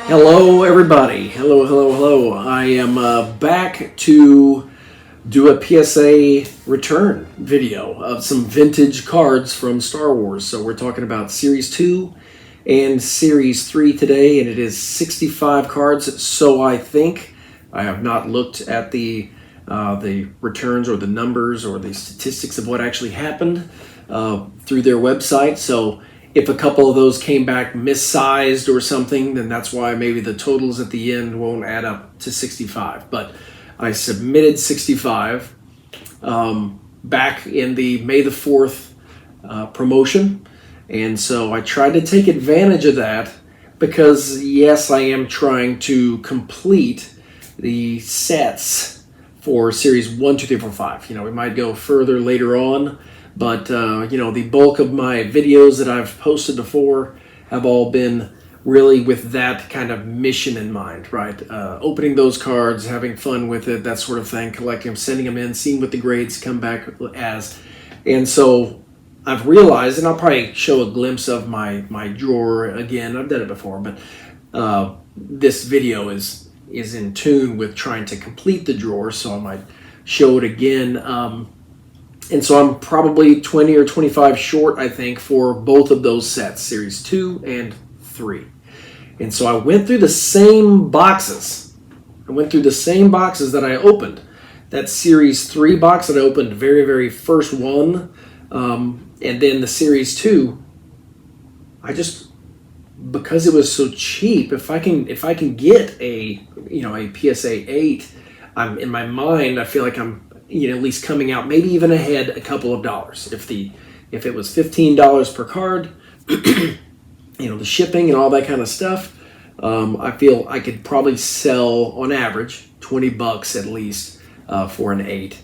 Hello, everybody. Hello. I am back to do a PSA return video of some vintage cards from Star Wars. So we're talking about Series 2 and Series 3 today, and it is 65 cards, so I think. I have not looked at the returns or the numbers or the statistics of what actually happened through their website. So if a couple of those came back missized or something, then that's why maybe the totals at the end won't add up to 65. But I submitted 65 back in the May the 4th promotion. And so I tried to take advantage of that because, yes, I am trying to complete the sets for Series 1, 2, 3, 4, 5. You know, we might go further later on. But, you know, the bulk of my videos that I've posted before have all been really with that kind of mission in mind, right? Opening those cards, having fun with it, that sort of thing, collecting them, sending them in, seeing what the grades come back as. And so I've realized, and I'll probably show a glimpse of my drawer again. I've done it before, but this video is in tune with trying to complete the drawer, so I might show it again. And so I'm probably 20 or 25 short, I think, for both of those sets, Series 2 and 3. And so I went through the same boxes. That I opened. That Series 3 box that I opened, very, very first one, and then the Series 2, I just, because it was so cheap, if I can get a PSA 8, I'm in my mind, I feel like I'm at least coming out maybe even ahead a couple of dollars. If it was $15 per card, the shipping and all that kind of stuff, I feel I could probably sell on average $20 at least for an 8,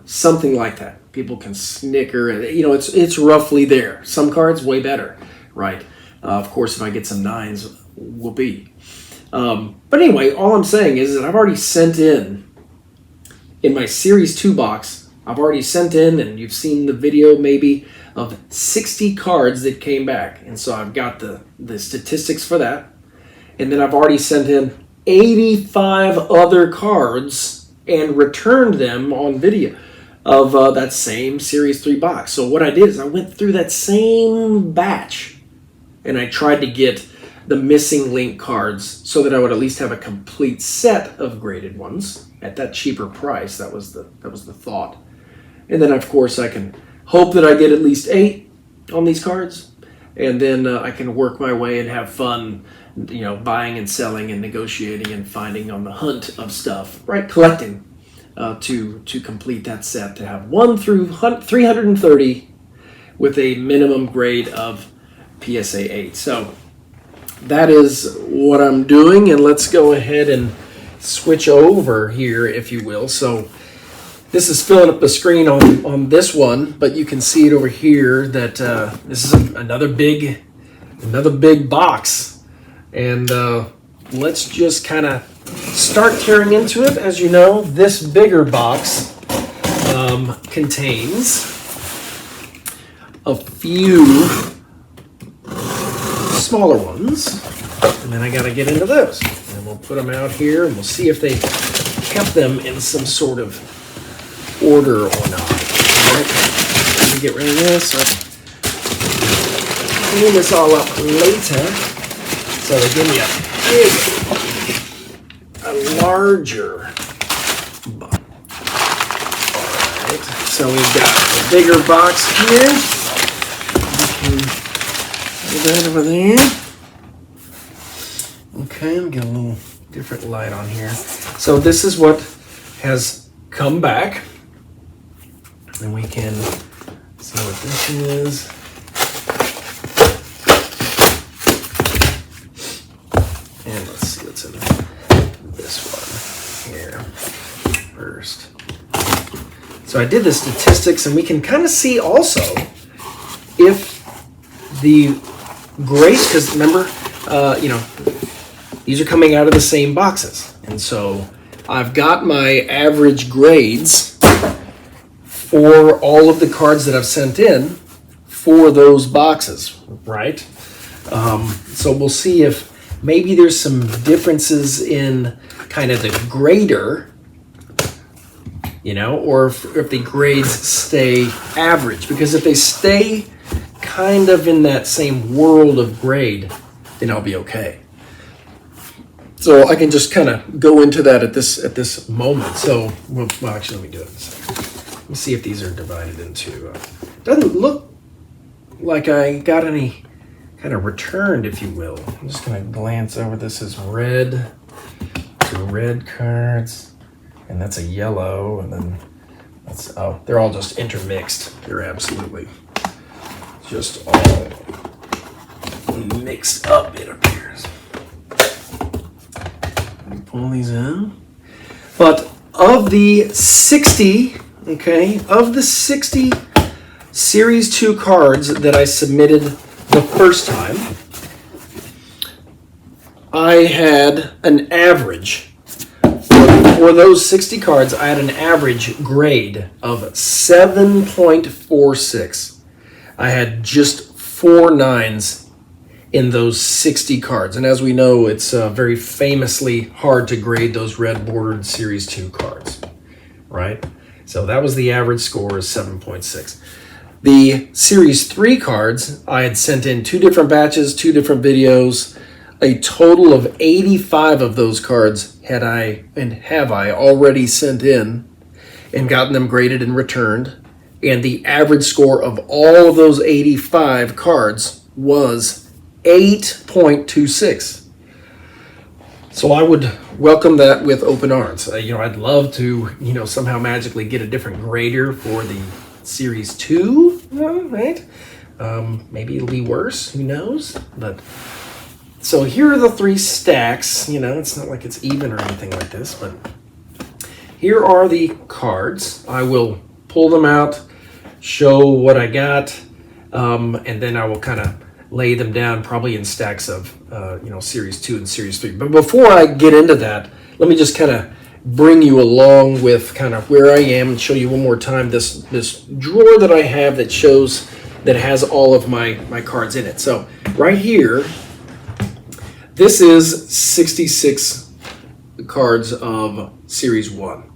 something like that. People can snicker, it's roughly there. Some cards way better, right? Of course, if I get some 9s, whoopee. But anyway, all I'm saying is that I've already sent in my Series 2 box, I've already sent in, and you've seen the video maybe, of 60 cards that came back. And so I've got the statistics for that. And then I've already sent in 85 other cards and returned them on video of that same Series 3 box. So what I did is I went through that same batch and I tried to get the missing link cards so that I would at least have a complete set of graded ones at that cheaper price. That was the thought. And then of course I can hope that I get at least 8 on these cards, and then I can work my way and have fun, buying and selling and negotiating and finding on the hunt of stuff, right? Collecting to complete that set, to have 1 through 330 with a minimum grade of PSA 8. So that is what I'm doing, and let's go ahead and switch over here, if you will. So this is filling up the screen on this one, but you can see it over here that this is another big box, and let's just kind of start tearing into it. As you know, this bigger box contains a few smaller ones, and then I got to get into those, and we'll put them out here and we'll see if they kept them in some sort of order or not. All right, let me get rid of this. I'll clean this all up later, so they give me a larger box. All right, so we've got a bigger box here. That over there. Okay, I'm getting a little different light on here. So this is what has come back, and we can see what this is. And let's see what's in this one here first. So I did the statistics, and we can kind of see also if the grades, because remember, these are coming out of the same boxes, and so I've got my average grades for all of the cards that I've sent in for those boxes, right? So we'll see if maybe there's some differences in kind of the grader, you know, or if the grades stay average. Because if they stay kind of in that same world of grade, then I'll be okay. So I can just kind of go into that at this moment. So, well, actually, let me do it. Let me see if these are divided into. Doesn't look like I got any kind of returned, if you will. I'm just going to glance over this as red. Two red cards, and that's a yellow, and then that's, oh, they're all just intermixed. They're absolutely just all mixed up, it appears. Let me pull these out. But of the 60, okay, of the 60 Series 2 cards that I submitted the first time, I had an average. For those 60 cards, I had an average grade of 7.46. I had just 4 9s in those 60 cards. And as we know, it's very famously hard to grade those red bordered Series 2 cards, right? So that was the average score, is 7.6. The Series 3 cards, I had sent in 2 different batches, 2 different videos. A total of 85 of those cards have I already sent in and gotten them graded and returned. And the average score of all of those 85 cards was 8.26. So I would welcome that with open arms. I'd love to, somehow magically get a different grader for the Series 2, right? Maybe it'll be worse, who knows? But so here are the 3 stacks. It's not like it's even or anything like this, but here are the cards. I will pull them out, show what I got, and then I will kind of lay them down probably in stacks of, Series 2 and Series 3. But before I get into that, let me just kind of bring you along with kind of where I am and show you one more time this drawer that I have that has all of my cards in it. So right here, this is 66 cards of Series 1.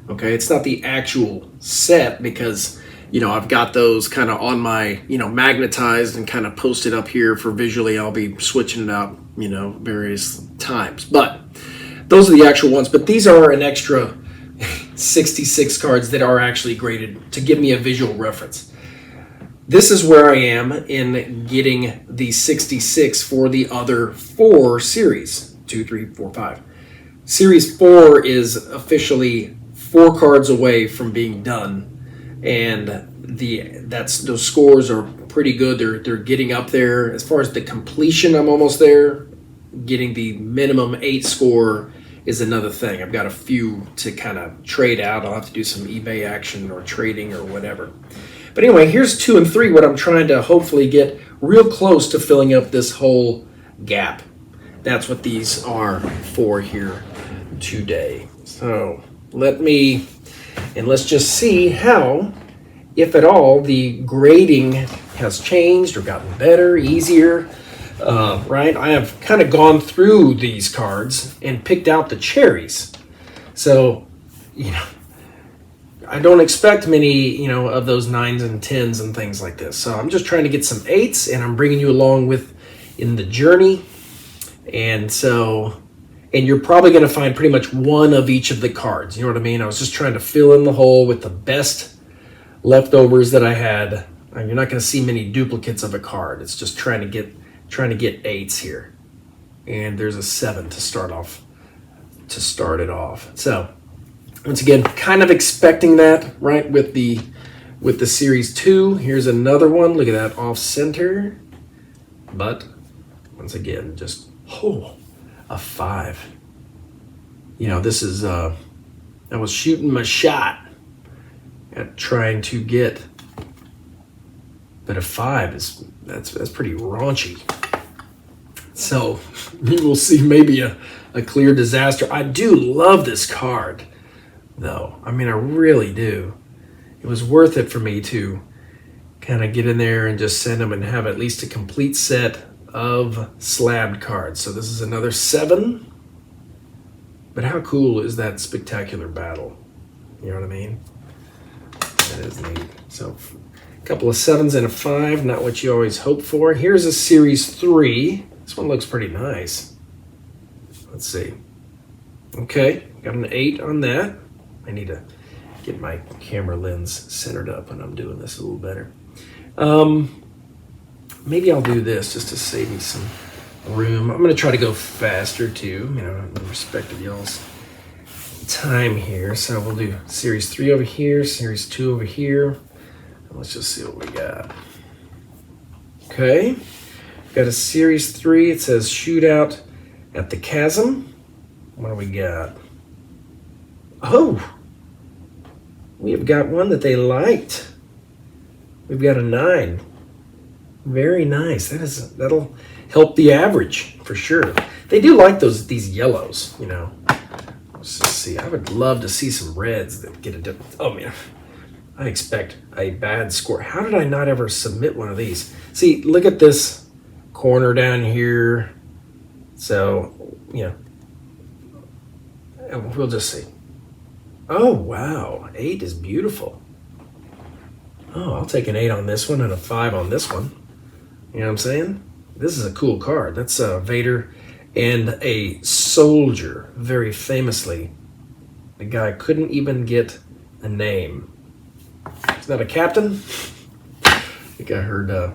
Okay, it's not the actual set because, I've got those kind of on my, magnetized and kind of posted up here for visually. I'll be switching it out, various times. But those are the actual ones. But these are an extra 66 cards that are actually graded to give me a visual reference. This is where I am in getting the 66 for the other 4 series, 2, 3, 4, 5. Series 4 is officially 4 cards away from being done, and those scores are pretty good. They're getting up there. As far as the completion, I'm almost there. Getting the minimum 8 score is another thing. I've got a few to kind of trade out. I'll have to do some eBay action or trading or whatever. But anyway, here's 2 and 3, what I'm trying to hopefully get real close to filling up this whole gap. That's what these are for here today. So let's just see how, if at all, the grading has changed or gotten better, easier. Right? I have kind of gone through these cards and picked out the cherries. So, I don't expect many, of those 9s and 10s and things like this. So I'm just trying to get some 8s, and I'm bringing you along in the journey. And you're probably going to find pretty much one of each of the cards. You know what I mean? I was just trying to fill in the hole with the best leftovers that I had. And you're not going to see many duplicates of a card. It's just trying to get 8s here. And there's a 7 to start it off. So once again, kind of expecting that, right, with the Series 2. Here's another one. Look at that, off center. But once again, just a 5. This is I was shooting my shot at trying to get, but a 5 that's pretty raunchy. So we will see maybe a clear disaster. I do love this card, though. I mean, I really do. It was worth it for me to kind of get in there and just send them and have at least a complete set of slabbed cards. So this is another 7. But how cool is that spectacular battle? You know what I mean? That is neat. So a couple of 7s and a 5, not what you always hope for. Here's a Series 3. This one looks pretty nice. Let's see. Okay, got an 8 on that. I need to get my camera lens centered up when I'm doing this a little better. Maybe I'll do this just to save me some room. I'm going to try to go faster too, you know, in respect of y'all's time here. So we'll do Series 3 over here, Series 2 over here. And let's just see what we got. Okay, got a Series 3. It says Shootout at the Chasm. What do we got? Oh, we have got one that they liked. We've got a 9. Very nice. That'll help the average for sure. They do like these yellows, you know. Let's just see. I would love to see some reds that get a different. Oh man, I expect a bad score. How did I not ever submit one of these? See, look at this corner down here. So, you know, and we'll just see. Oh wow, 8 is beautiful. Oh, I'll take an 8 on this one and a 5 on this one. You know what I'm saying? This is a cool card. That's Vader and a soldier. Very famously, the guy couldn't even get a name. Is that a captain? I think I heard the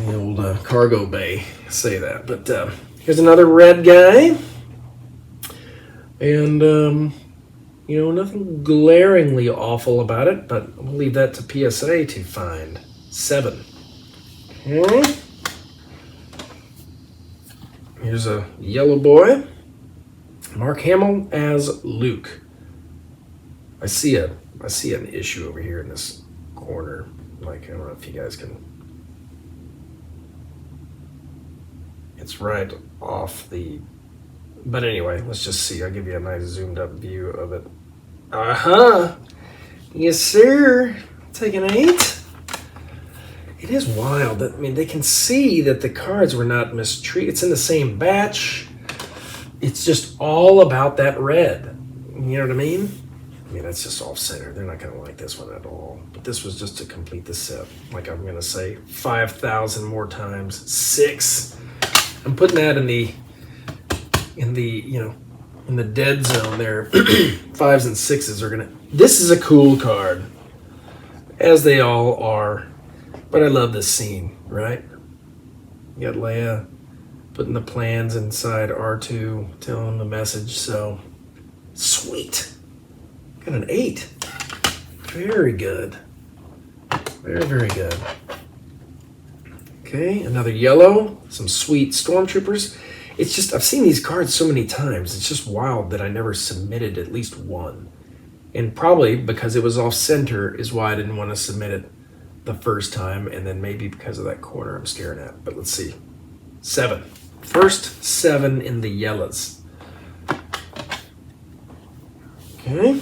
old cargo bay say that. But here's another red guy. And, you know, nothing glaringly awful about it, but we'll leave that to PSA to find. 7. Okay. Here's a yellow boy. Mark Hamill as Luke. I see an issue over here in this corner. Like, I don't know if you guys can. It's right off the. But anyway, let's just see. I'll give you a nice zoomed up view of it. Yes, sir. Take an 8. It is wild. I mean, they can see that the cards were not mistreated. It's in the same batch. It's just all about that red. You know what I mean? I mean, that's just off-center. They're not going to like this one at all. But this was just to complete the set. Like I'm going to say 5,000 more times. 6. I'm putting that in the dead zone there. 5s and 6s are going to... This is a cool card. As they all are. But I love this scene, right? You got Leia putting the plans inside R2, telling the message, so sweet. Got an 8. Very good. Very, very good. Okay, another yellow, some sweet stormtroopers. It's just, I've seen these cards so many times, it's just wild that I never submitted at least one. And probably because it was off center is why I didn't want to submit it the first time, and then maybe because of that corner I'm staring at. But let's see. 7. First 7 in the yellows. Okay.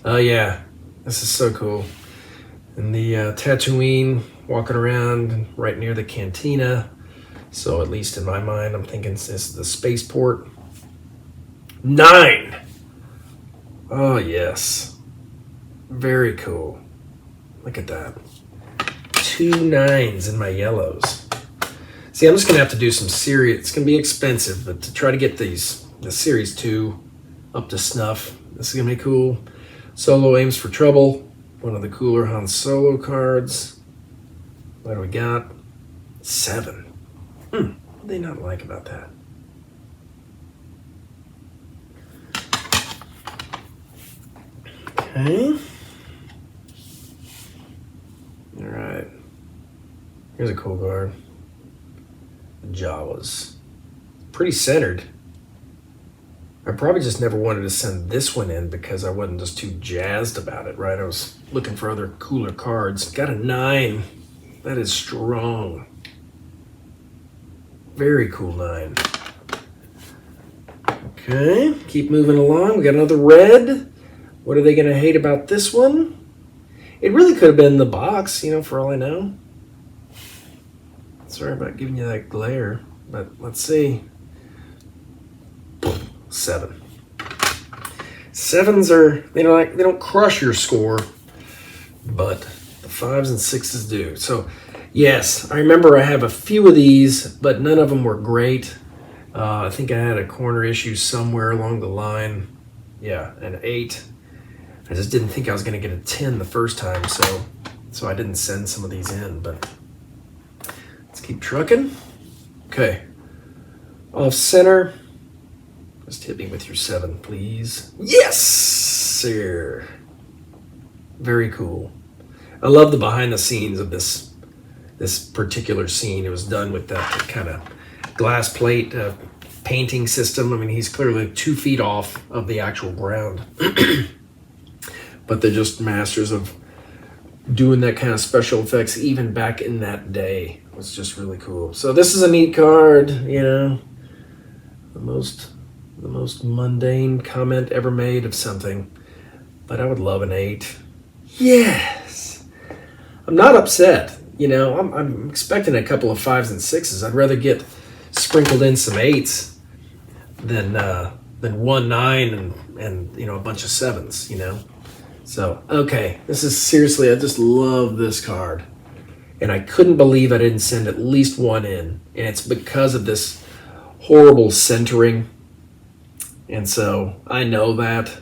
Oh yeah, this is so cool. And the Tatooine, walking around right near the cantina. So at least in my mind, I'm thinking this is the spaceport. 9. Oh yes. Very cool. Look at that. 2 9s in my yellows. See, I'm just gonna have to do some serious. It's gonna be expensive, but to try to get the Series 2 up to snuff, this is gonna be cool. Solo aims for trouble. One of the cooler Han Solo cards. What do we got? 7. What do they not like about that? Okay. All right. Here's a cool card. Jawas. Pretty centered. I probably just never wanted to send this one in because I wasn't just too jazzed about it, right? I was looking for other cooler cards. Got a 9. That is strong. Very cool 9. Okay, keep moving along. We got another red. What are they going to hate about this one? It really could have been the box, you know, for all I know. Let's Sorry about giving you that glare, but let's see. 7. 7s are, they don't crush your score, but the 5s and 6s do. So yes, I remember I have a few of these, but none of them were great. I think I had a corner issue somewhere along the line. Yeah, an 8. I just didn't think I was going to get a 10 the first time, so I didn't send some of these in, but let's keep trucking. Okay. Off center. Just hit me with your 7, please. Yes, sir. Very cool. I love the behind the scenes of this particular scene. It was done with that kind of glass plate painting system. I mean, he's clearly 2 feet off of the actual ground. But they're just masters of doing that kind of special effects even back in that day. It was just really cool. So this is a neat card, you know. The most mundane comment ever made of something. But I would love an 8. Yes. I'm not upset. You know, I'm expecting a couple of 5s and 6s. I'd rather get sprinkled in some 8s than 1 9 and you know, a bunch of 7s, you know. So, okay, this is seriously, I just love this card. And I couldn't believe I didn't send at least 1 in. And it's because of this horrible centering. And so I know that.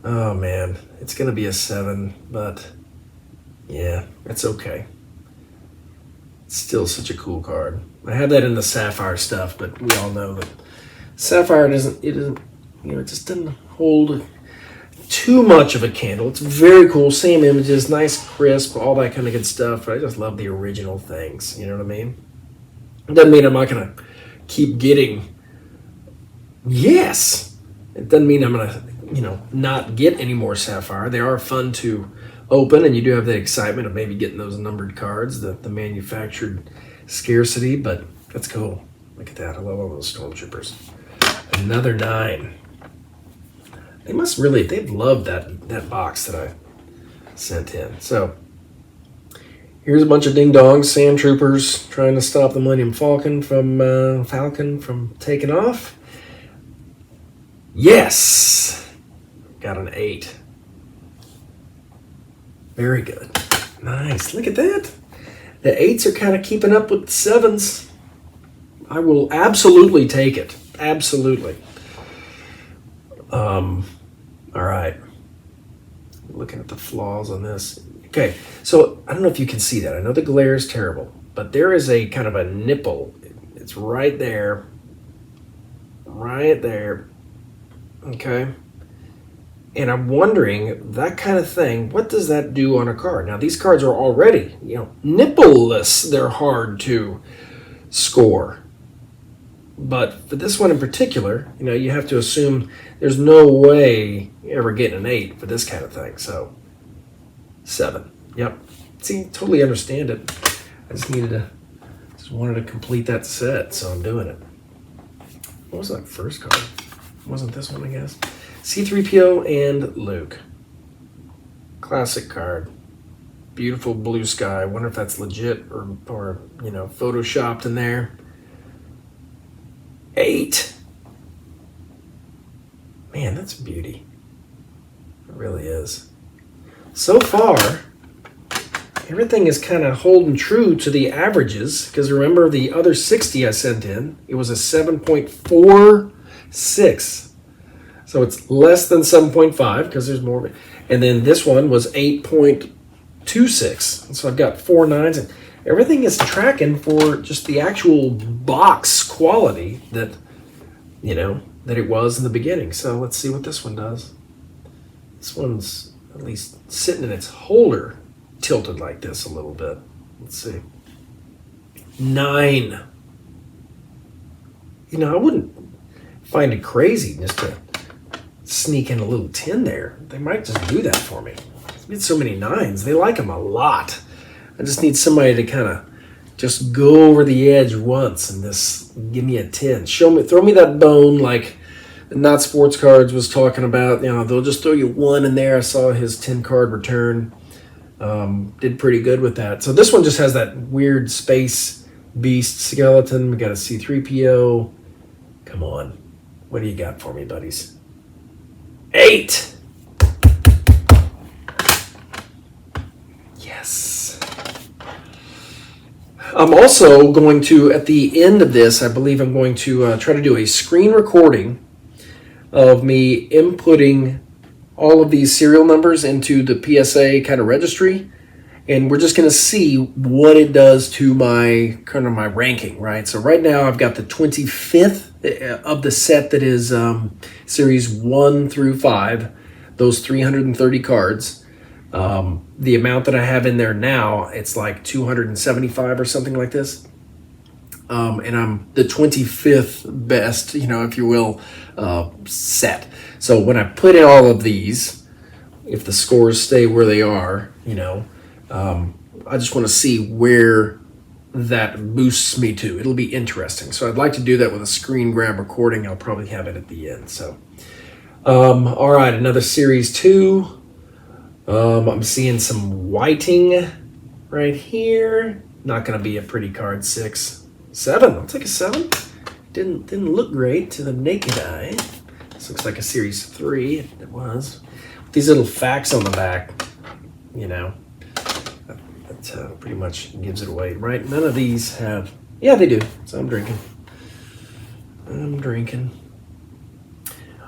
Oh man, it's going to be a 7, but yeah, it's okay. It's still such a cool card. I have that in the Sapphire stuff, but we all know that Sapphire doesn't, you know, it just doesn't hold too much of a candle. It's very cool, same images, nice, crisp, all that kind of good stuff. I just love the original things, you know what I mean? It doesn't mean I'm not going to keep getting, yes! It doesn't mean I'm going to, you know, not get any more Sapphire. They are fun to open, and you do have the excitement of maybe getting those numbered cards, the manufactured scarcity, but that's cool. Look at that. I love all those Stormtroopers. Another 9. They've loved that box that I sent in. So here's a bunch of ding-dongs, sand troopers trying to stop the Millennium Falcon from taking off. Yes! Got an 8. Very good. Nice. Look at that. The 8s are kind of keeping up with the 7s. I will absolutely take it. Absolutely. All right. Looking at the flaws on this. Okay, so I don't know if you can see that. I know the glare is terrible, but there is a kind of a nipple. It's right there. Right there. Okay. And I'm wondering, that kind of thing, what does that do on a card? Now, these cards are already, you know, nipple-less. They're hard to score. But for this one in particular, you know, you have to assume there's no way you're ever getting an 8 for this kind of thing. So, 7. Yep. See, totally understand it. I just wanted to complete that set, so I'm doing it. What was that first card? Wasn't this one, I guess? C-3PO and Luke. Classic card. Beautiful blue sky. I wonder if that's legit or you know, photoshopped in there. 8. Man, that's beauty. It really is. So far, everything is kind of holding true to the averages, because remember the other 60 I sent in, it was a 7.46. So it's less than 7.5 because there's more. And then this one was 8.26. So I've got 4 9s, and everything is tracking for just the actual box quality that, you know, that it was in the beginning. So let's see what this one does. This one's at least sitting in its holder tilted like this a little bit. Let's see. 9. You know, I wouldn't find it crazy just to sneak in a little 10 there. They might just do that for me. There's been so many 9s. They like them a lot. I just need somebody to kind of just go over the edge once and just give me a 10. Throw me that bone like Not Sports Cards was talking about. You know, they'll just throw you 1 in there. I saw his 10 card return. Did pretty good with that. So this one just has that weird space beast skeleton. We got a C-3PO. Come on. What do you got for me, buddies? 8! Yes. I'm also going to, at the end of this, I believe I'm going to try to do a screen recording of me inputting all of these serial numbers into the PSA kind of registry, and we're just going to see what it does to my kind of my ranking, right? So right now I've got the 25th of the set that is series 1 through 5, those 330 cards. The amount that I have in there now, it's like 275 or something like this. And I'm the 25th best, if you will, set. So when I put in all of these, if the scores stay where they are, I just want to see where that boosts me to. It'll be interesting. So I'd like to do that with a screen grab recording. I'll probably have it at the end. So, all right, another series 2. I'm seeing some whiting right here. Not going to be a pretty card. 6, 7. I'll take a 7. Didn't look great to the naked eye. This looks like a series 3. It was. With these little facts on the back, that pretty much gives it away, right? None of these have. Yeah, they do. So I'm drinking.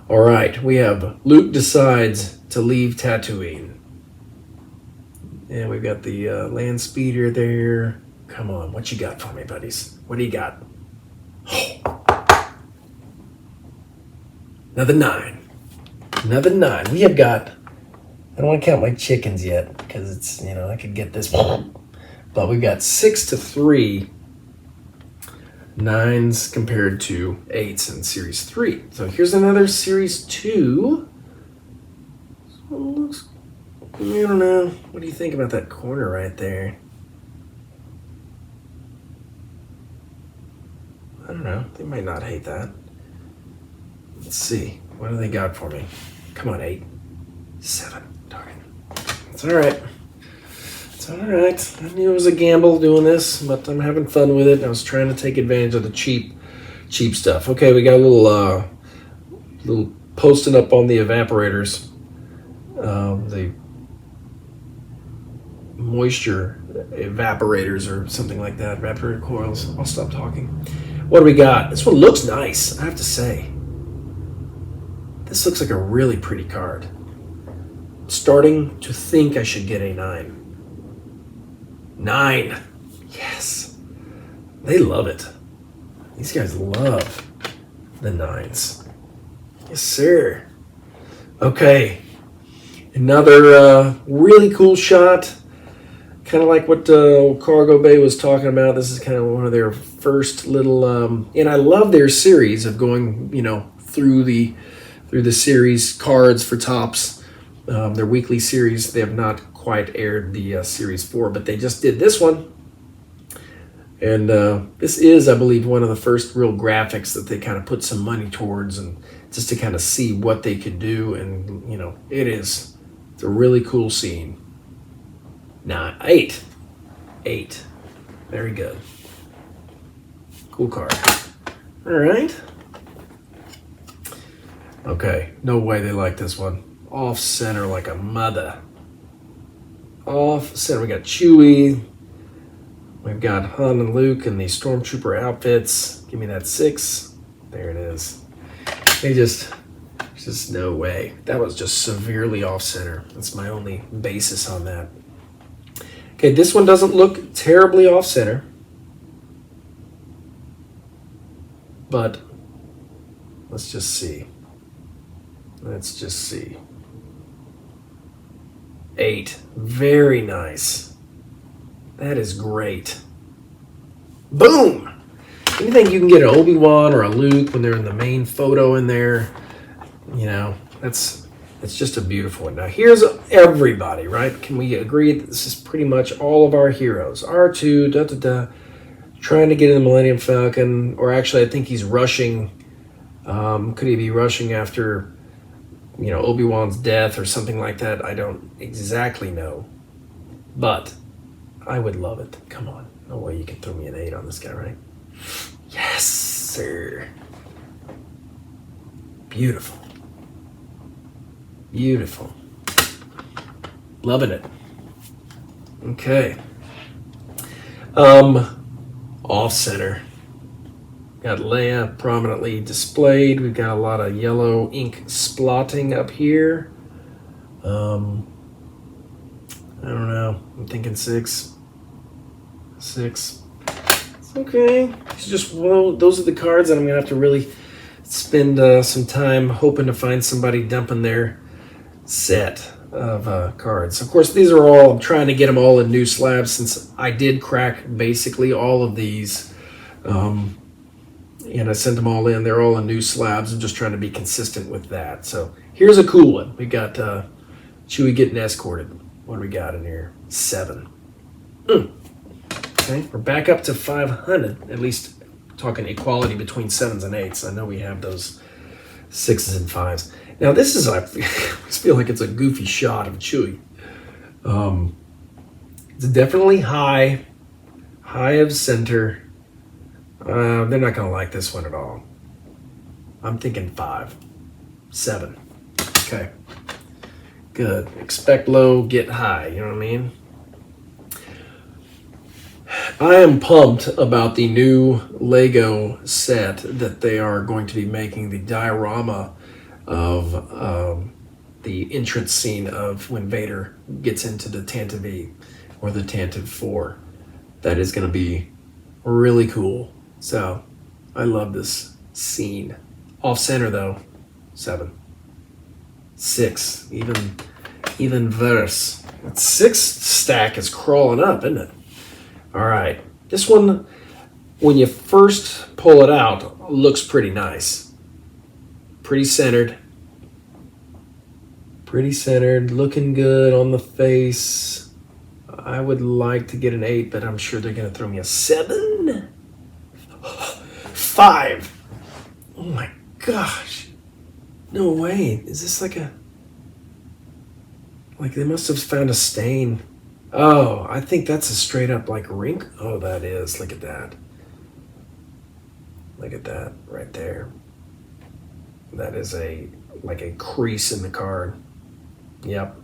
All right, we have Luke decides to leave Tatooine. And we've got the land speeder there. Come on, what you got for me, buddies? What do you got? Oh. Another 9. We have got, I don't want to count my chickens yet because it's, I could get this one. But we've got 6 to 3 9s compared to 8s in series 3. So here's another series 2. This one looks, I don't know. What do you think about that corner right there? I don't know. They might not hate that. Let's see. What do they got for me? Come on, 8. 7. Darn it. It's all right. It's all right. I knew it was a gamble doing this, but I'm having fun with it. I was trying to take advantage of the cheap stuff. Okay, we got a little posting up on the evaporators. The moisture evaporators or something like that. Evaporator coils. I'll stop talking. What do we got? This one looks nice, I have to say. This looks like a really pretty card. Starting to think I should get a 9. 9. Yes. They love it. These guys love the 9s. Yes, sir. Okay. Another really cool shot. Kind of like what Cargo Bay was talking about. This is kind of one of their first little, and I love their series of going, through the series cards for Topps. Their weekly series. They have not quite aired the series 4, but they just did this one. And this is, I believe, one of the first real graphics that they kind of put some money towards, and just to kind of see what they could do. And it's a really cool scene. 8. Very good. Cool card. All right. Okay. No way they like this one. Off center like a mother. Off center. We got Chewie. We've got Han and Luke in the Stormtrooper outfits. Give me that 6. There it is. There's just no way. That was just severely off center. That's my only basis on that. Okay, this one doesn't look terribly off center. But let's just see. 8. Very nice. That is great. Boom! Anything you can get an Obi-Wan or a Luke when they're in the main photo in there, it's just a beautiful one. Now here's everybody, right? Can we agree that this is pretty much all of our heroes? R2, trying to get in the Millennium Falcon, or actually I think he's rushing. Could he be rushing after, Obi-Wan's death or something like that? I don't exactly know. but I would love it. Come on. No way you can throw me an 8 on this guy, right? Yes, sir. Beautiful. Beautiful. Loving it. Okay. Off center. Got Leia prominently displayed. We've got a lot of yellow ink splotting up here. I don't know. I'm thinking 6. 6. It's okay. It's just, well, those are the cards that I'm going to have to really spend some time hoping to find somebody dumping their set of cards. Of course, these are all, I'm trying to get them all in new slabs since I did crack basically all of these. And I sent them all in. They're all in new slabs. I'm just trying to be consistent with that. So here's a cool one. We got Chewie getting escorted. What do we got in here? 7. Okay, we're back up to 500. At least talking equality between 7s and 8s. I know we have those 6s and 5s. Now this is, I feel like it's a goofy shot of Chewie. It's definitely high of center. They're not going to like this one at all. I'm thinking 5. 7. Okay. Good. Expect low, get high. You know what I mean? I am pumped about the new Lego set that they are going to be making, the diorama of the entrance scene of when Vader gets into the Tantive or the Tantive 4. That is going to be really cool. So, I love this scene. Off center though, 7. 6, even verse. That 6 stack is crawling up, isn't it? All right, this one, when you first pull it out, looks pretty nice. Pretty centered, looking good on the face. I would like to get an 8, but I'm sure they're gonna throw me a 7. 5. Oh my gosh. No way. Is this like they must have found a stain. Oh, I think that's a straight up like rink. Oh, that is. Look at that. Look at that right there. That is like a crease in the card. Yep.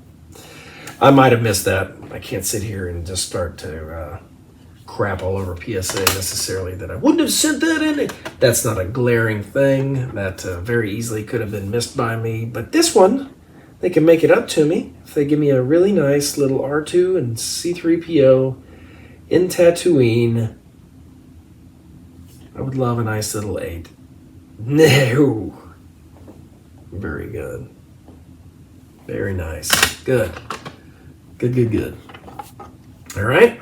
I might have missed that. I can't sit here and just start to crap all over PSA necessarily that I wouldn't have sent that in. That's not a glaring thing. That very easily could have been missed by me. But this one, they can make it up to me if they give me a really nice little R2 and C-3PO in Tatooine. I would love a nice little 8. No. Very good. Very nice. Good. Good. All right.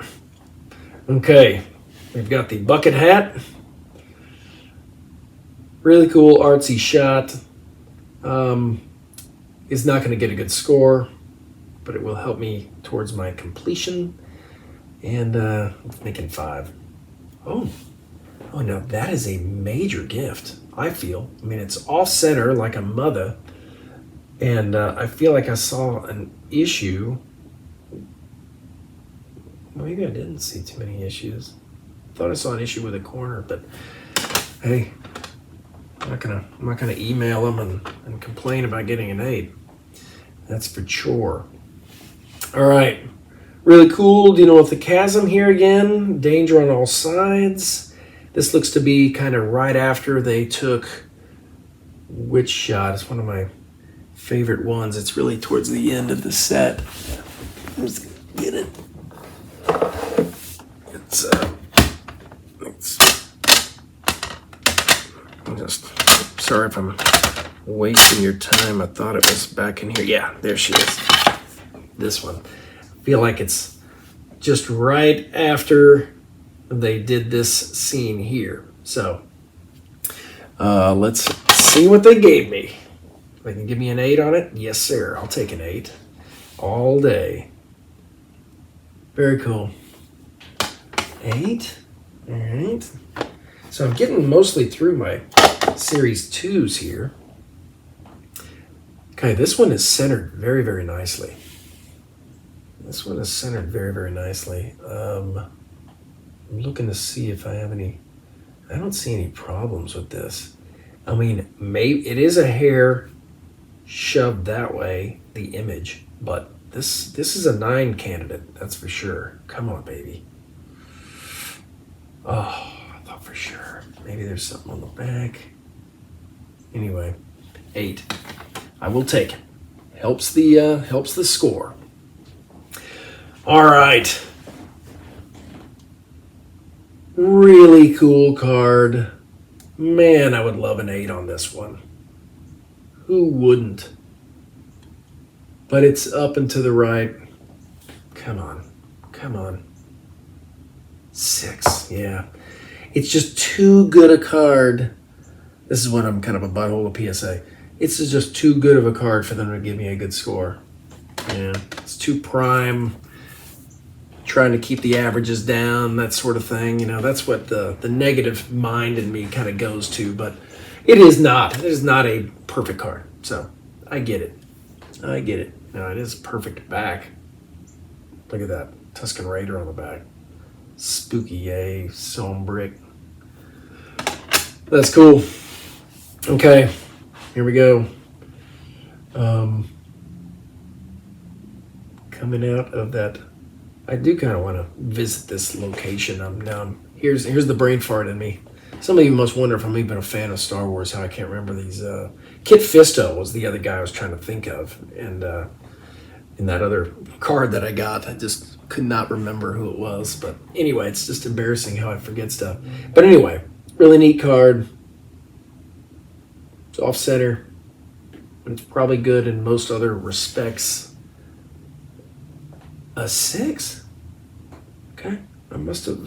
Okay. We've got the bucket hat. Really cool artsy shot. Is not going to get a good score, but it will help me towards my completion. And I'm thinking 5. Oh, no, that is a major gift, I feel. I mean, it's off center like a mother. And I feel like I saw an issue. Maybe I didn't see too many issues. I thought I saw an issue with a corner, but hey, I'm not gonna email them and complain about getting an 8. That's for sure. All right, really cool. Dealing with the chasm here again. Danger on all sides. This looks to be kind of right after they took which shot? It's one of my favorite ones. It's really towards the end of the set. Let's get it. I'm just sorry if I'm wasting your time. I thought it was back in here. Yeah, there she is. This one. I feel like it's just right after they did this scene here. So let's see what they gave me. They can give me an 8 on it. Yes, sir. I'll take an 8 all day. Very cool. 8. All right. So I'm getting mostly through my Series 2s here. Okay, this one is centered very, very nicely. This one is centered very, very nicely. I'm looking to see if I have any. I don't see any problems with this. I mean, maybe it is a hair shoved that way, the image, but this is a 9 candidate, that's for sure. Come on, baby. Oh, I thought for sure. Maybe there's something on the back. Anyway, 8. I will take it. Helps the score. All right. Really cool card. Man, I would love an 8 on this one. Who wouldn't? But it's up and to the right. Come on. Come on. 6. Yeah. It's just too good a card. This is when I'm kind of a butthole of PSA. It's just too good of a card for them to give me a good score. Yeah. It's too prime. Trying to keep the averages down, that sort of thing. You know, that's what the negative mind in me kind of goes to. But it is not. It is not a perfect card. So I get it. I get it. No, it is perfect back. Look at that. Tuscan Raider on the back. Spooky, yay. Sewn brick. That's cool. Okay. Here we go. Coming out of that. I do kind of want to visit this location. Here's the brain fart in me. Some of you must wonder if I'm even a fan of Star Wars, how I can't remember these. Kit Fisto was the other guy I was trying to think of. And in that other card that I got, I just could not remember who it was. But anyway, it's just embarrassing how I forget stuff. But anyway, really neat card. It's off center. And it's probably good in most other respects. A 6? Okay. I must have,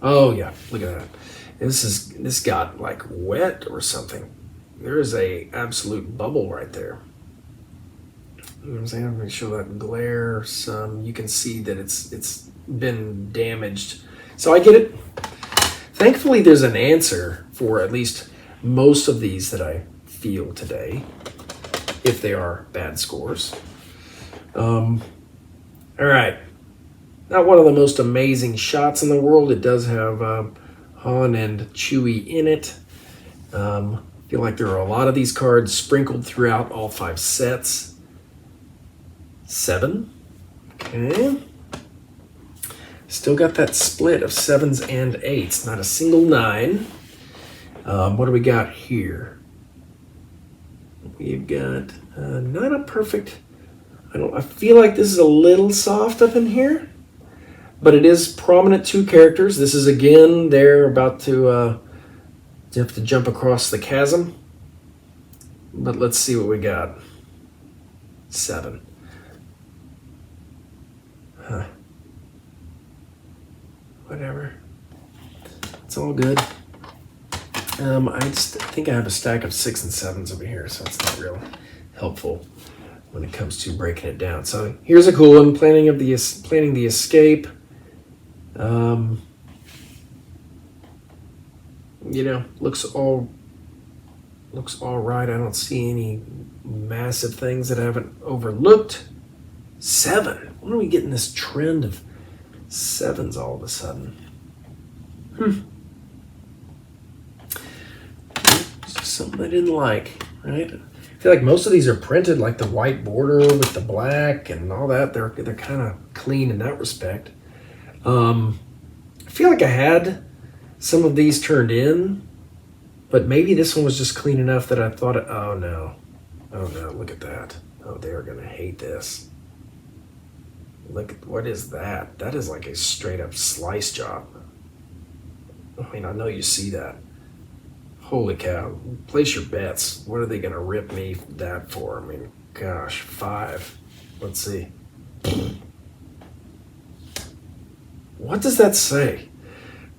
oh yeah, look at that. This got like wet or something. There is a absolute bubble right there. You know what I'm saying? I'm going to show that glare some. You can see that it's been damaged. So I get it. Thankfully, there's an answer for at least most of these that I feel today, if they are bad scores. All right. Not one of the most amazing shots in the world. It does have Han and Chewie in it. I feel like there are a lot of these cards sprinkled throughout all 5 sets. 7. Okay. Still got that split of 7s and 8s. Not a single 9. What do we got here? We've got not a perfect... I feel like this is a little soft up in here, but it is prominent 2 characters. This is again, they're about to have to jump across the chasm. But let's see what we got. 7. Huh. Whatever. It's all good. I just think I have a stack of 6 and 7s over here, so it's not real helpful when it comes to breaking it down. So here's a cool one, planning the escape. You know, looks all right. I don't see any massive things that I haven't overlooked. 7. When are we getting this trend of 7s all of a sudden? It's just something I didn't like, right? I feel like most of these are printed like the white border with the black and all that. They're kind of clean in that respect. I feel like I had some of these turned in, but maybe this one was just clean enough that I thought, oh no, look at that. Oh, they are going to hate this. Look, what is that? That is like a straight up slice job. I mean, I know you see that. Holy cow. Place your bets. What are they going to rip me that for? I mean, gosh, 5. Let's see. What does that say?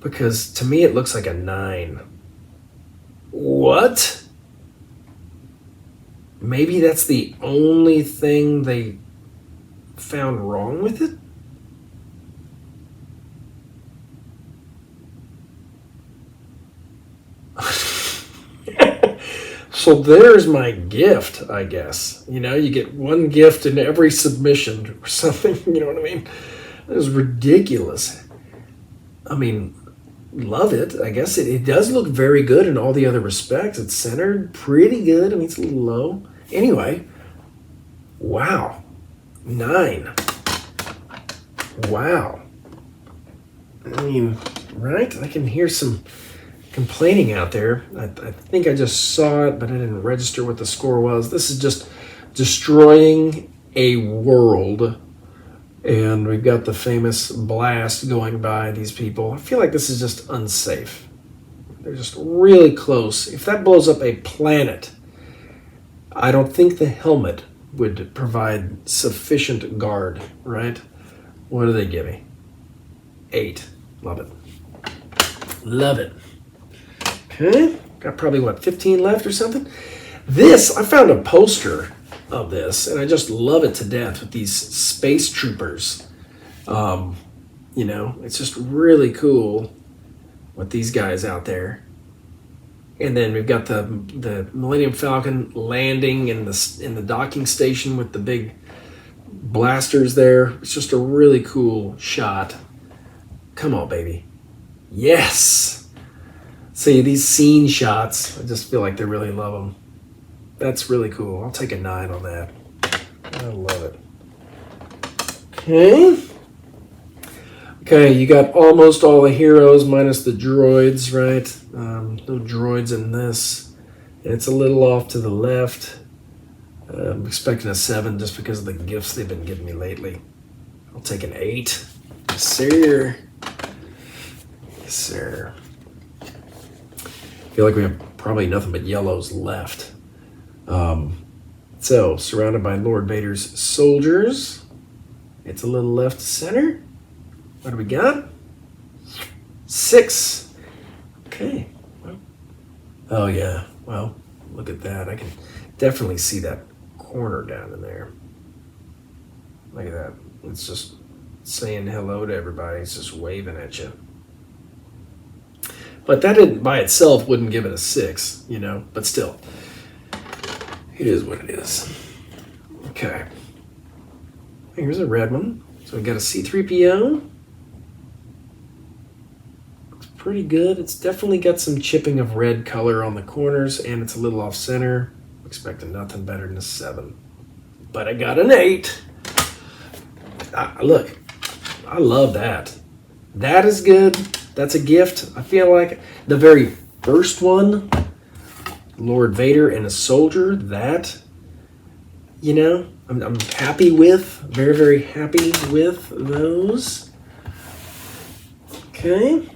Because to me it looks like a 9. What? Maybe that's the only thing they found wrong with it? So there's my gift, I guess. You know, you get one gift in every submission or something. You know what I mean? It was ridiculous. I mean, love it. I guess it does look very good in all the other respects. It's centered pretty good. I mean, it's a little low. Anyway, wow. 9. Wow. I mean, right? I can hear some complaining out there. I think I just saw it, but I didn't register what the score was. This is just destroying a world. And we've got the famous blast going by these people. I feel like this is just unsafe. They're just really close. If that blows up a planet, I don't think the helmet would provide sufficient guard, right? What do they give me? 8. Love it. Love it. Okay. Got probably, 15 left or something? This, I found a poster of this, and I just love it to death with these space troopers. You know, it's just really cool with these guys out there. And then we've got the Millennium Falcon landing in the docking station with the big blasters there. It's just a really cool shot. Come on, baby. Yes! See, these scene shots, I just feel like they really love them. That's really cool. I'll take a 9 on that. I love it. Okay. Okay, you got almost all the heroes minus the droids, right? No droids in this. It's a little off to the left. I'm expecting a 7 just because of the gifts they've been giving me lately. I'll take an 8. Yes, sir. Yes, sir. I feel like we have probably nothing but yellows left. So, surrounded by Lord Vader's soldiers. It's a little left to center. What do we got? 6. Okay. Well, oh, yeah. Well, look at that. I can definitely see that corner down in there. Look at that. It's just saying hello to everybody. It's just waving at you. But that by itself wouldn't give it a 6, you know, but still. It is what it is. Okay. Here's a red one. So we got a C-3PO. Looks pretty good. It's definitely got some chipping of red color on the corners, and it's a little off center. I'm expecting nothing better than a 7. But I got an 8. Look, I love that. That is good. That's a gift. I feel like the very first one, Lord Vader and a soldier, that, you know, I'm happy with. Very, very happy with those. Okay.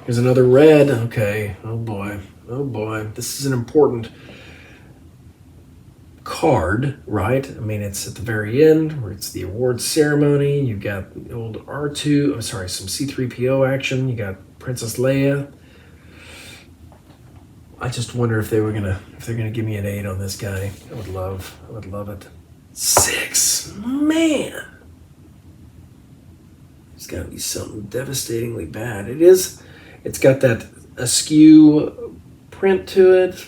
Here's another red. Okay. Oh boy. Oh boy. This is an important card, right? I mean, it's at the very end where it's the awards ceremony. You got the old R2, I'm sorry, some C-3PO action. You got Princess Leia. I just wonder if they're gonna give me an 8 on this guy. I would love it. 6, man. It's gotta be something devastatingly bad. It is. It's got that askew print to it.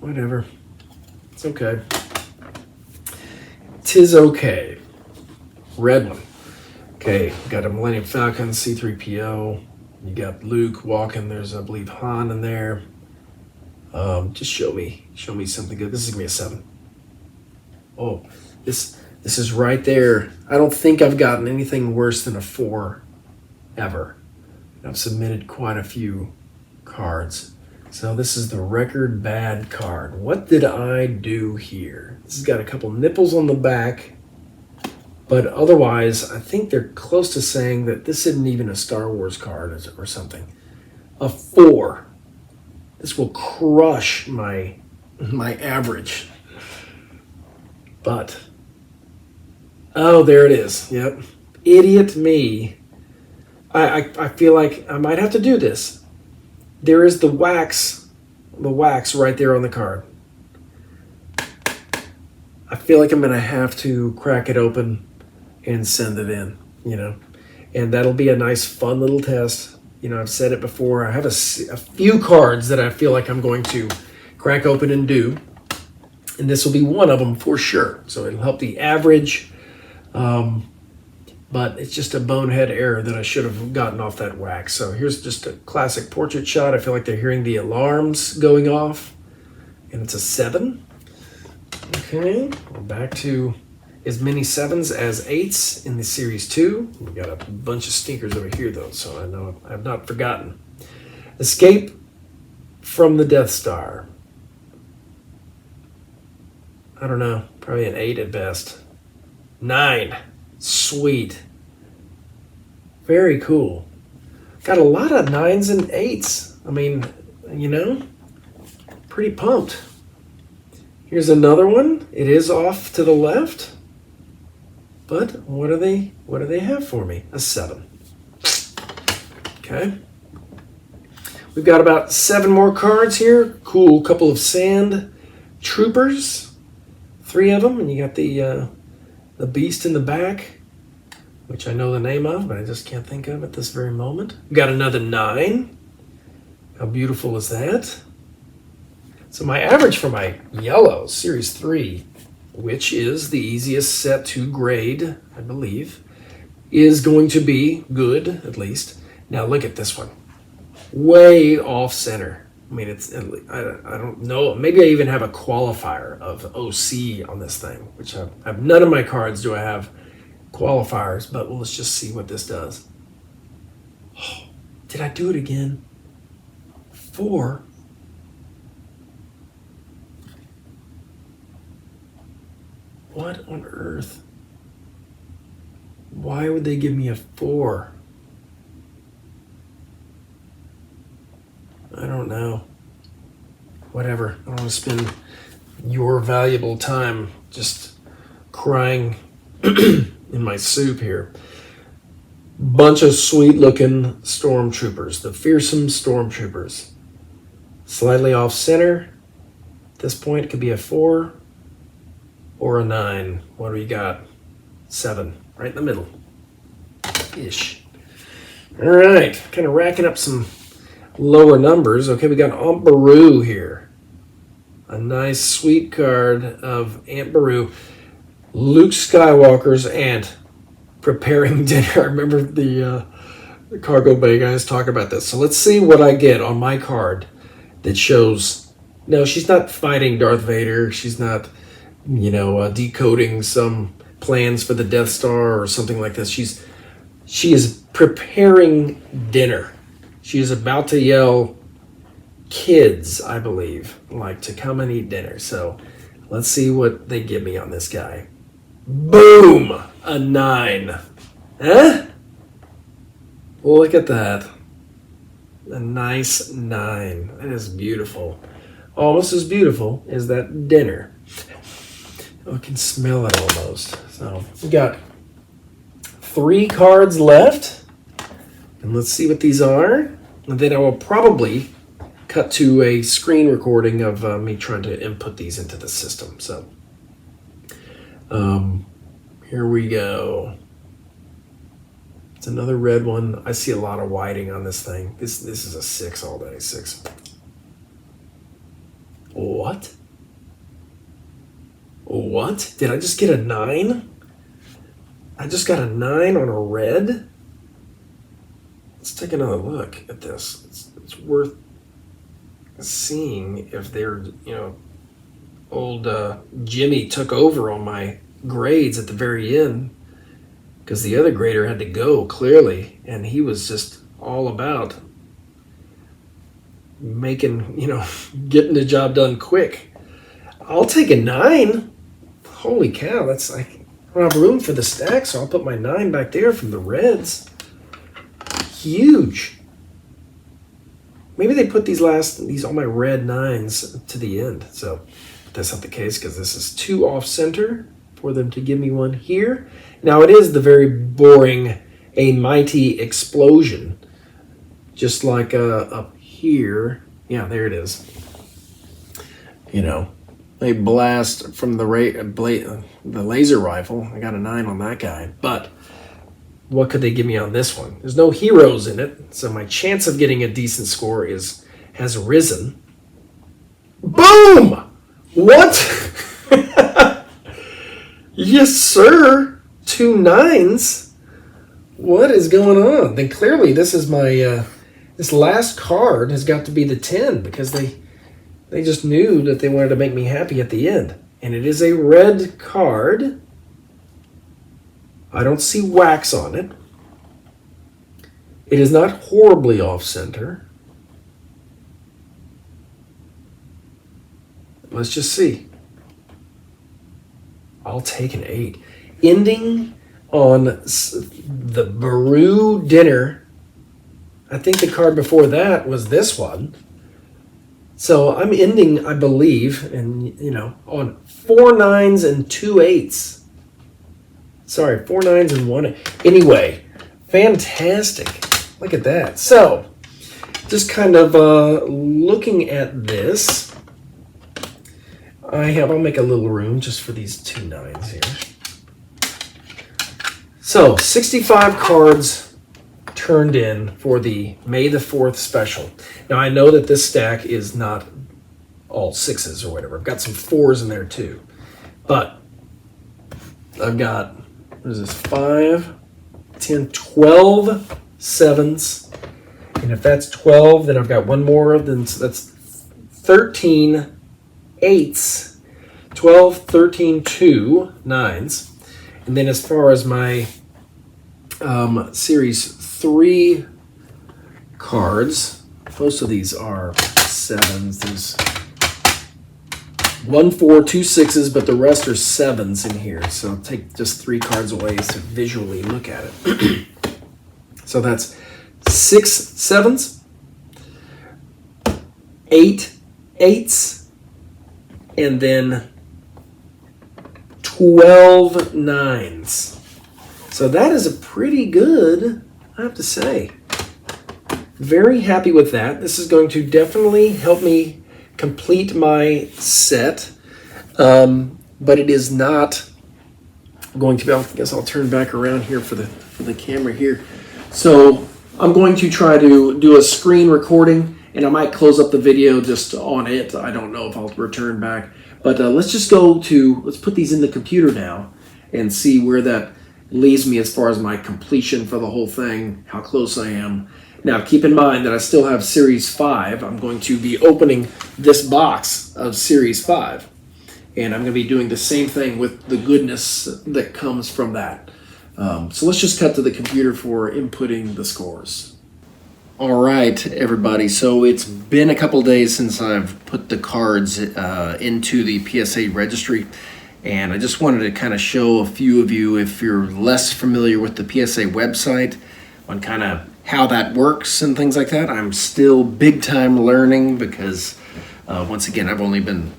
Whatever. It's okay. 'Tis okay. Red one. Okay, got a Millennium Falcon, C-3PO. You got Luke walking. There's, I believe, Han in there. Just show me something good. This is gonna be a 7. Oh, this is right there. I don't think I've gotten anything worse than a 4 ever. I've submitted quite a few cards. So this is the record bad card. What did I do here? This has got a couple nipples on the back, but otherwise, I think they're close to saying that this isn't even a Star Wars card or something. A 4. This will crush my average. But, oh, there it is. Yep. Idiot me. I feel like I might have to do this. There is the wax right there on the card. I feel like I'm going to have to crack it open and send it in, you know. And that'll be a nice, fun little test I've said it before. I have a few cards that I feel like I'm going to crack open and do. And this will be one of them for sure. So it'll help the average. But it's just a bonehead error that I should have gotten off that wax. So here's just a classic portrait shot. I feel like they're hearing the alarms going off. And it's a 7. Okay, we're back to as many 7s as 8s in the Series 2. We got a bunch of stinkers over here, though, so I know I've not forgotten. Escape from the Death Star. I don't know, probably an 8 at best. 9. Sweet. Very cool. Got a lot of 9s and 8s. I mean, pretty pumped. Here's another one. It is off to the left. But what do they have for me? A 7. Okay. We've got about 7 more cards here. Cool couple of sand troopers. 3 of them, and you got the beast in the back, which I know the name of, but I just can't think of at this very moment. We got another 9. How beautiful is that? So my average for my yellow Series 3, which is the easiest set to grade, I believe, is going to be good, at least. Now look at this one. Way off center. I mean, I don't know. Maybe I even have a qualifier of OC on this thing, which I have none of my cards do I have qualifiers, but let's just see what this does. Oh, did I do it again? 4. What on earth? Why would they give me a 4? I don't know. Whatever. I don't want to spend your valuable time just crying in my soup here. Bunch of sweet looking stormtroopers. The fearsome stormtroopers. Slightly off center. At this point, it could be a 4 or a 9. What do we got? 7. Right in the middle. Ish. All right. Kind of racking up some lower numbers. Okay, we got Aunt Beru here. A nice sweet card of Aunt Beru. Luke Skywalker's aunt preparing dinner. I remember the cargo bay guys talk about this. So let's see what I get on my card that shows. No, she's not fighting Darth Vader. She's not, decoding some plans for the Death Star or something like this. She is preparing dinner. She is about to yell, kids, I believe, like to come and eat dinner. So let's see what they give me on this guy. Boom! A 9. Huh? Look at that. A nice 9. That is beautiful. Almost as beautiful as that dinner. Oh, I can smell it almost. So we got 3 cards left. And let's see what these are. And then I will probably cut to a screen recording of me trying to input these into the system. So here we go. It's another red one. I see a lot of whiting on this thing. This is a 6 all day. 6. What? What? Did I just get a 9? I just got a 9 on a red? Let's take another look at this. It's worth seeing if they're, old Jimmy took over on my grades at the very end, because the other grader had to go, clearly, and he was just all about making, getting the job done quick. I'll take a 9. Holy cow, I don't have room for the stack, so I'll put my 9 back there from the reds. Huge. Maybe they put these all my red 9s to the end. So that's not the case, because this is too off center for them to give me one here. Now it is the very boring A Mighty Explosion, just like up here. Yeah, there it is. They blast from the laser rifle. I got a 9 on that guy, but what could they give me on this one? There's no heroes in it, so my chance of getting a decent score has risen. Boom! What? Yes, sir. 2 9s. What is going on? Then clearly this is my this last card has got to be the 10 because they just knew that they wanted to make me happy at the end. And it is a red card. I don't see wax on it. It is not horribly off-center. Let's just see. I'll take an 8. Ending on the Baru dinner. I think the card before that was this one. So I'm ending, I believe, and on 4 9s and 2 8s. Sorry, 4 9s and 1 8. Anyway, fantastic. Look at that. So, just kind of looking at this. I'll make a little room just for these 2 9s here. So, 65 cards turned in for the May the 4th special. Now, I know that this stack is not all 6s or whatever. I've got some 4s in there too. But I've got, what is this, 5, 10, 12 7s. And if that's 12, then I've got one more. Then so that's 13 8s. 12, 13, 2 9s. And then as far as my Series 3 cards, most of these are 7s. There's 1 4, 2 6s, but the rest are 7s in here. So I'll take just 3 cards away to visually look at it. So that's 6 7s, 8 8s, and then 12 9s. So that is a pretty good, I have to say. Very happy with that. This is going to definitely help me complete my set. But it is not going to be, I guess I'll turn back around here for the camera here. So I'm going to try to do a screen recording, and I might close up the video just on it. I don't know if I'll return back. But let's put these in the computer now and see where that leaves me as far as my completion for the whole thing, how close I am. Now, keep in mind that I still have Series 5. I'm going to be opening this box of Series 5. And I'm going to be doing the same thing with the goodness that comes from that. So let's just cut to the computer for inputting the scores. All right, everybody. So it's been a couple days since I've put the cards into the PSA registry. And I just wanted to kind of show a few of you, if you're less familiar with the PSA website, on kind of how that works and things like that. I'm still big time learning because, once again, I've only been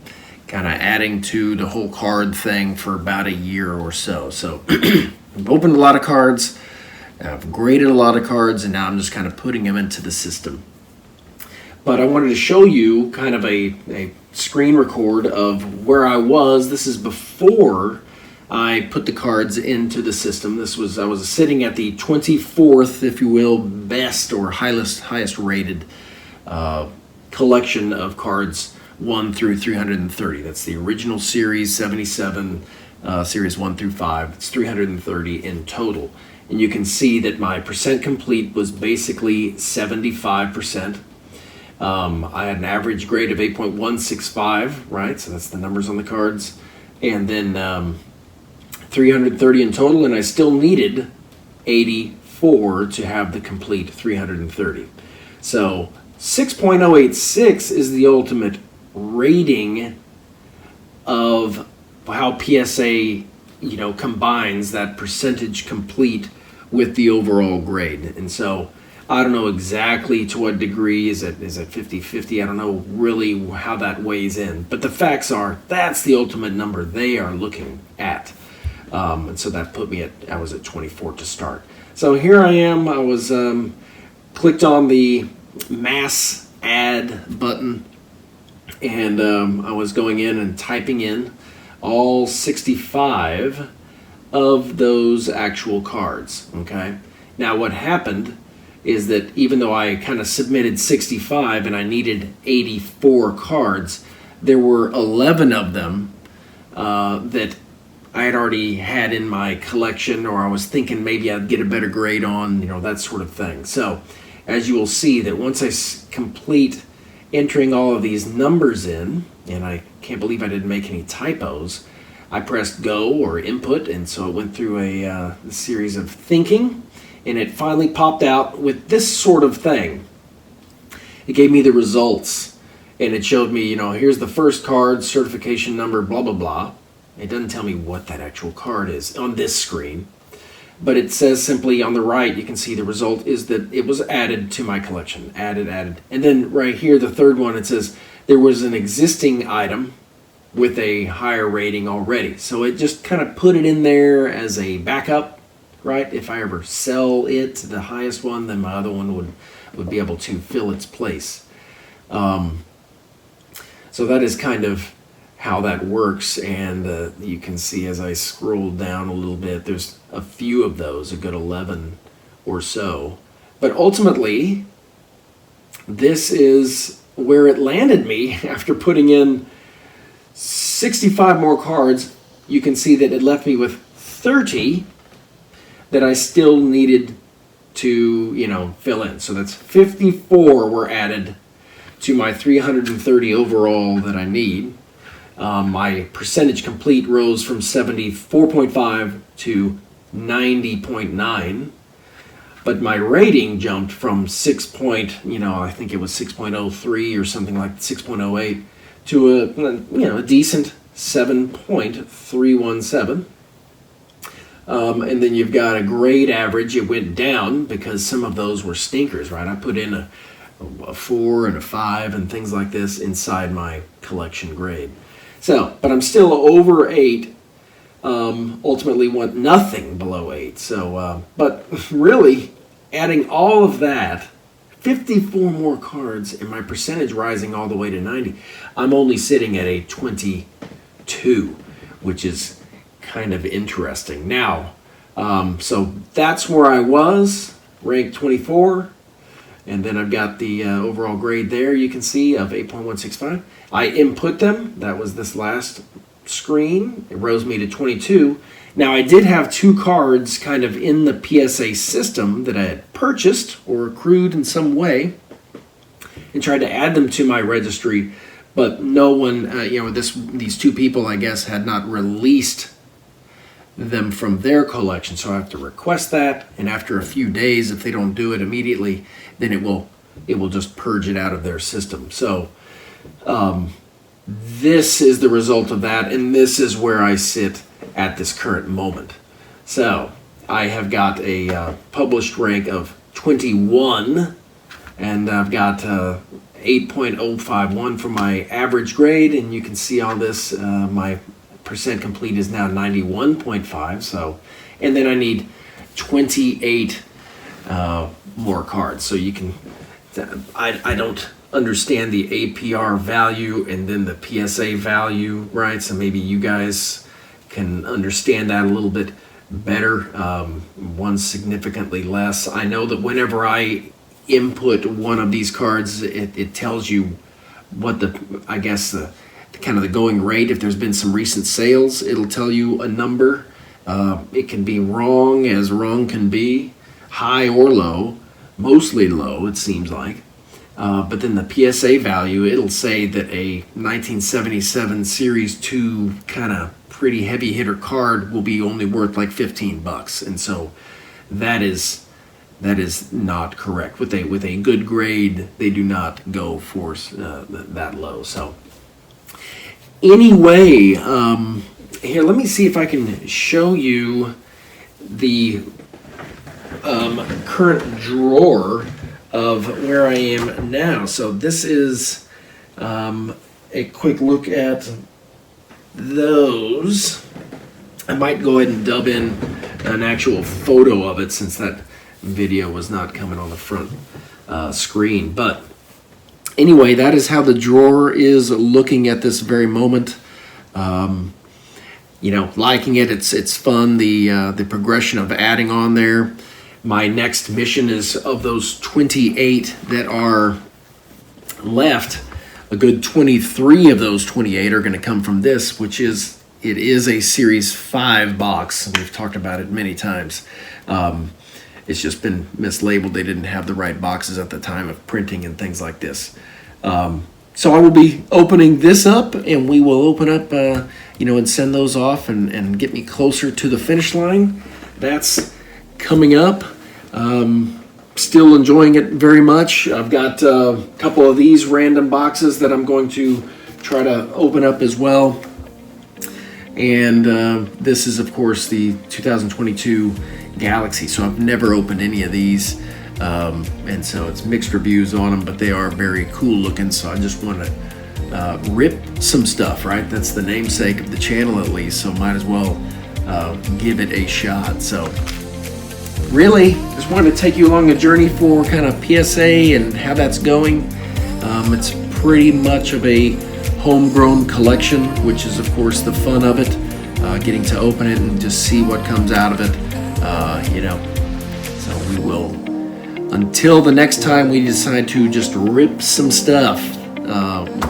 kind of adding to the whole card thing for about a year or so. So I've opened a lot of cards, I've graded a lot of cards, and now I'm just kind of putting them into the system. But I wanted to show you kind of a screen record of where I was. This is before I put the cards into the system. I was sitting at the 24th, if you will, best or highest rated collection of cards 1 through 330. That's the original series 77, series 1 through 5. It's 330 in total. And you can see that my percent complete was basically 75%. I had an average grade of 8.165, right? So that's the numbers on the cards. And then 330 in total, and I still needed 84 to have the complete 330. So 6.086 is the ultimate rating of how PSA, combines that percentage complete with the overall grade. And so I don't know exactly to what degree. Is it 50-50? I don't know really how that weighs in. But the facts are, that's the ultimate number they are looking at. And so that put me I was at 24 to start. So here I am. I was clicked on the mass add button, and I was going in and typing in all 65 of those actual cards, okay? Now what happened is that even though I kind of submitted 65 and I needed 84 cards, there were 11 of them that I had already had in my collection, or I was thinking maybe I'd get a better grade on, you know, that sort of thing. So as you will see, that once I complete entering all of these numbers in, and I can't believe I didn't make any typos, I pressed go or input, and so it went through a series of thinking, and it finally popped out with this sort of thing. It gave me the results, and it showed me, you know, here's the first card, certification number, blah, blah, blah. It doesn't tell me what that actual card is on this screen, but it says simply on the right, you can see the result is that it was added to my collection, added. And then right here, the third one, it says there was an existing item with a higher rating already. So it just kind of put it in there as a backup, right? If I ever sell it to the highest one, then my other one would be able to fill its place. So that is kind of how that works, and you can see as I scroll down a little bit, there's a few of those, a good 11 or so. But ultimately, this is where it landed me after putting in 65 more cards. You can see that it left me with 30 that I still needed to, you know, fill in. So that's 54 were added to my 330 overall that I need. My percentage complete rose from 74.5 to 90.9, but my rating jumped from I think it was 6.03 or something like 6.08 to a decent 7.317. And then you've got a grade average. It went down because some of those were stinkers, right? I put in a 4 and a 5 and things like this inside my collection grade. So, but I'm still over 8. Ultimately want nothing below 8. So, but really, adding all of that, 54 more cards, and my percentage rising all the way to 90, I'm only sitting at a 22, which is kind of interesting. Now, so that's where I was, ranked 24. And then I've got the overall grade there, you can see, of 8.165. I input them. That was this last screen. It rose me to 22. Now, I did have 2 cards kind of in the PSA system that I had purchased or accrued in some way and tried to add them to my registry, but no one, these 2 people, I guess, had not released them from their collection, so I have to request that, and after a few days, if they don't do it immediately, then it will just purge it out of their system. So this is the result of that, and this is where I sit at this current moment. So I have got a published rank of 21, and I've got 8.051 for my average grade, and you can see all this, my percent complete is now 91.5. So, and then I need 28 more cards. So you can, I don't understand the APR value and then the PSA value, right? So maybe you guys can understand that a little bit better. One's significantly less. I know that whenever I input one of these cards, it tells you what the kind of the going rate. If there's been some recent sales, it'll tell you a number. It can be wrong as wrong can be, high or low, mostly low it seems like. But then the PSA value, it'll say that a 1977 Series 2 kind of pretty heavy hitter card will be only worth like $15, and so that is not correct. With a good grade, they do not go for that low. So anyway, here, let me see if I can show you the current drawer of where I am now. So this is a quick look at those. I might go ahead and dub in an actual photo of it since that video was not coming on the front screen. But anyway, that is how the drawer is looking at this very moment. liking it. It's fun. The progression of adding on there. My next mission is of those 28 that are left. A good 23 of those 28 are going to come from this, which is a Series 5 box. We've talked about it many times. It's just been mislabeled. They didn't have the right boxes at the time of printing and things like this. So I will be opening this up, and we will open up, and send those off and get me closer to the finish line. That's coming up. Still enjoying it very much. I've got a couple of these random boxes that I'm going to try to open up as well. And this is, of course, the 2022 Galaxy. So I've never opened any of these. And so it's mixed reviews on them, but they are very cool looking. So I just want to rip some stuff, right? That's the namesake of the channel, at least. So might as well give it a shot. So really, just wanted to take you along a journey for kind of PSA and how that's going. It's pretty much of a homegrown collection, which is, of course, the fun of it. Getting to open it and just see what comes out of it. So we will, until the next time we decide to just rip some stuff,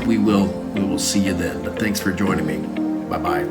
we will see you then. But thanks for joining me. Bye-bye.